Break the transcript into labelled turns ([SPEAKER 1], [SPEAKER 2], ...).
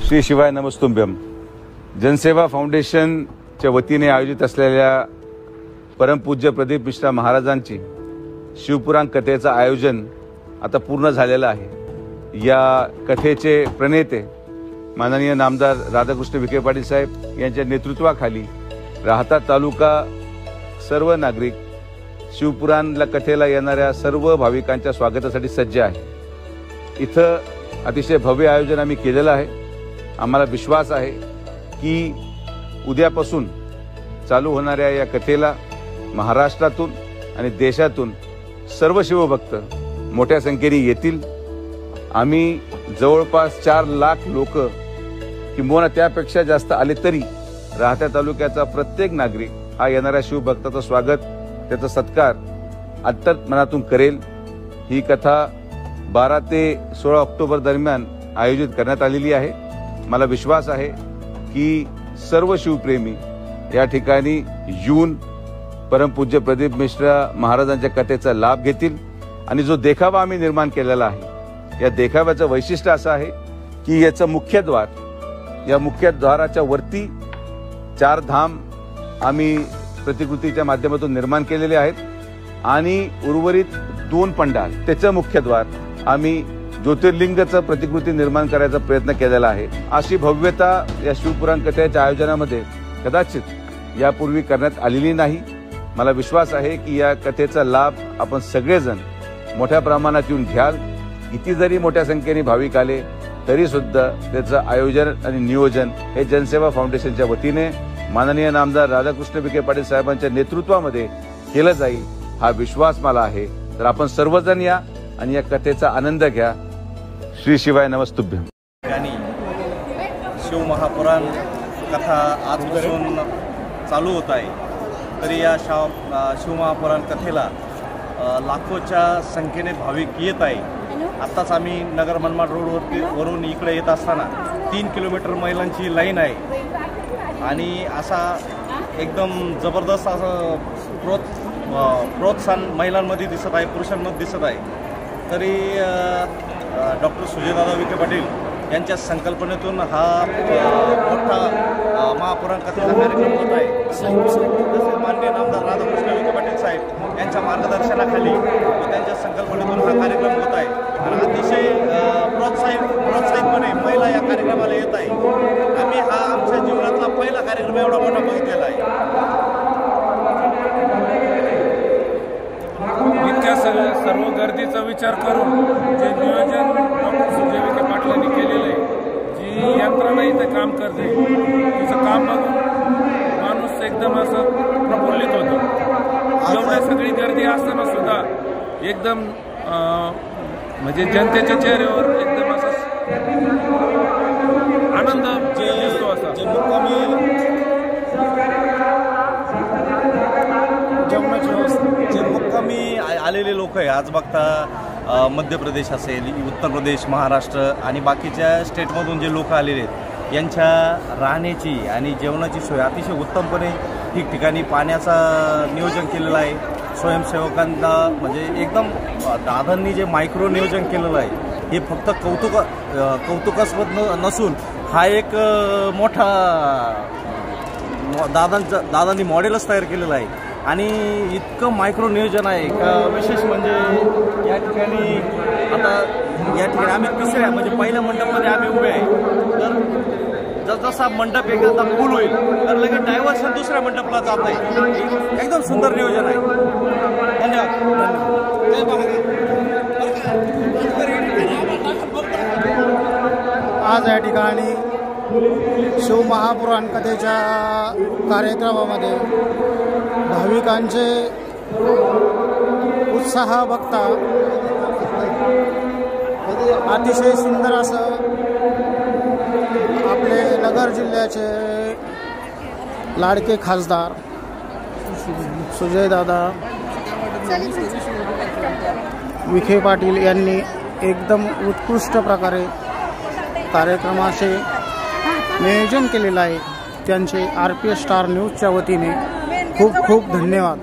[SPEAKER 1] श्री शिवाय नमस्तुभ्यम जनसेवा फाउंडेशनच्या वतीने आयोजित असलेल्या परमपूज्य प्रदीप मिश्रा महाराजांची शिवपुराण कथेचं आयोजन आता पूर्ण झालेलं आहे। या कथेचे प्रणेते माननीय नामदार राधाकृष्ण विखे पाटील साहेब यांच्या नेतृत्वाखाली राहता तालुका सर्व नागरिक शिवपुराणला कथेला येणाऱ्या सर्व भाविकांच्या स्वागतासाठी सज्ज आहे। इथं अतिशय भव्य आयोजन आम्ही केलेलं आहे। आम्हाला विश्वास आहे की उद्यापासून चालू होणाऱ्या या कथेला महाराष्ट्रातून आणि देशातून सर्व शिवभक्त मोठ्या संख्येने येतील। आम्ही जवळपास 4 लाख लोक किंवा त्यापेक्षा जास्त आले तरी राहत्या तालुक्याचा प्रत्येक नागरिक हा येणाऱ्या शिवभक्ताचं स्वागत त्याचा सत्कार अत्यंत मनातून करेल। ही कथा 12 ते 16 ऑक्टोबर दरम्यान आयोजित करण्यात आलेली आहे। मला विश्वास आहे की सर्व शिवप्रेमी या ठिकाणी येऊन परमपूज्य प्रदीप मिश्रा महाराजांच्या कथेचा लाभ घेतील। आणि जो देखावा आम्ही निर्माण केलेला आहे या देखाव्याचं वैशिष्ट्य असं आहे की याचं मुख्य द्वार, या मुख्य द्वाराच्या वरती 4 धाम आम्ही प्रतिकृतीच्या माध्यमातून निर्माण केलेले आहेत आणि उर्वरित 2 पंडाल त्याचं मुख्य द्वार आम्ही ज्योतिर्लिंगाचं प्रतिकृती निर्माण करायचा प्रयत्न केलेला आहे। अशी भव्यता या शिवपुराण कथेच्या आयोजनामध्ये कदाचित यापूर्वी करण्यात आलेली नाही। मला विश्वास आहे की या कथेचा लाभ आपण सगळेजण मोठ्या प्रमाणात येऊन घ्याल। किती जरी मोठ्या संख्येने भाविक आले तरी सुद्धा त्याचं आयोजन आणि नियोजन हे जनसेवा फाउंडेशनच्या वतीने माननीय नामदार राधाकृष्ण विखे पाटील साहेबांच्या नेतृत्वामध्ये केलं जाईल हा विश्वास मला आहे। तर आपण सर्वजण या आणि या कथेचा आनंद घ्या। श्री शिवाय नमस्तुभ्यम।
[SPEAKER 2] शिव महापुराण कथा आजपासून चालू होत आहे तरी या शिव महापुराण कथेला लाखोच्या संख्येने भाविक येत आहे। आत्ताच आम्ही नगर मनमाड रोडवरून इकडे येत असताना 3 किलोमीटर महिलांची लाईन आहे आणि असा एकदम जबरदस्त असं प्रोत्साहन महिलांमध्ये दिसत आहे, पुरुषांमध्ये दिसत आहे। तरी डॉक्टर सुजयदादा विखे पाटील यांच्या संकल्पनेतून हा मोठा महापुराण कथेचा कार्यक्रम होत आहे। तसेच माननीय नामदार राधाकृष्ण विखे पाटील साहेब यांच्या मार्गदर्शनाखाली व त्यांच्या संकल्पनेतून हा कार्यक्रम होत आहे आणि अतिशय प्रोत्साहितपणे महिला या कार्यक्रमाला येत आहे। आम्ही हा आमच्या जीवनातला पहिला कार्यक्रम एवढा मोठा बघितलेला आहे।
[SPEAKER 3] इतक्या सर्व गर्दीचा विचार करून जे नियोजन डॉक्टर सुजय विखे पाटलांनी केलेलं आहे, जी यंत्रणा इथं काम करते तिचं काम बघून माणूस एकदम असं प्रफुल्लित होतो। एवढ्या सगळी गर्दी असताना सुद्धा एकदम म्हणजे जनतेच्या चेहऱ्यावर एकदम असा आनंद दिसतो। असा
[SPEAKER 2] जे मुक्कामी आलेले लोक आहे आज बघता मध्य प्रदेश असेल, उत्तर प्रदेश, महाराष्ट्र आणि बाकीच्या स्टेटमधून जे लोक आलेले आहेत यांच्या राहण्याची आणि जेवणाची सोय अतिशय उत्तमपणे ठिकठिकाणी पाण्याचा नियोजन केलेलं आहे। स्वयंसेवकांना म्हणजे एकदम दादांनी जे मायक्रो नियोजन केलेलं आहे हे फक्त कौतुकास्पद नसून हा एक मोठा दादांनी मॉडेलच तयार केलेलं आहे आणि इतकं मायक्रो नियोजन आहे का विशेष म्हणजे या ठिकाणी आम्ही तिसऱ्या म्हणजे पहिल्या मंडपमध्ये आम्ही उभे आहे। तर जसा मंडप एकदा फुल होईल तर लगेच डायव्हर्शन दुसऱ्या मंडपला जात आहे। एकदम सुंदर नियोजन आहे। धन्यवाद।
[SPEAKER 4] आज या ठिकाणी शिव महापुराण कथेच्या कार्यक्रमामध्ये भाविकांचे उत्साह बघता अतिशय सुंदर असं आपले नगर जिल्ह्याचे लाडके खासदार सुजयदादा विखे पाटील यांनी एकदम उत्कृष्ट प्रकारे कार्यक्रमाचे नियोजन केलेलं आहे। त्यांचे RPS स्टार न्यूजच्या वतीने खूप खूप धन्यवाद।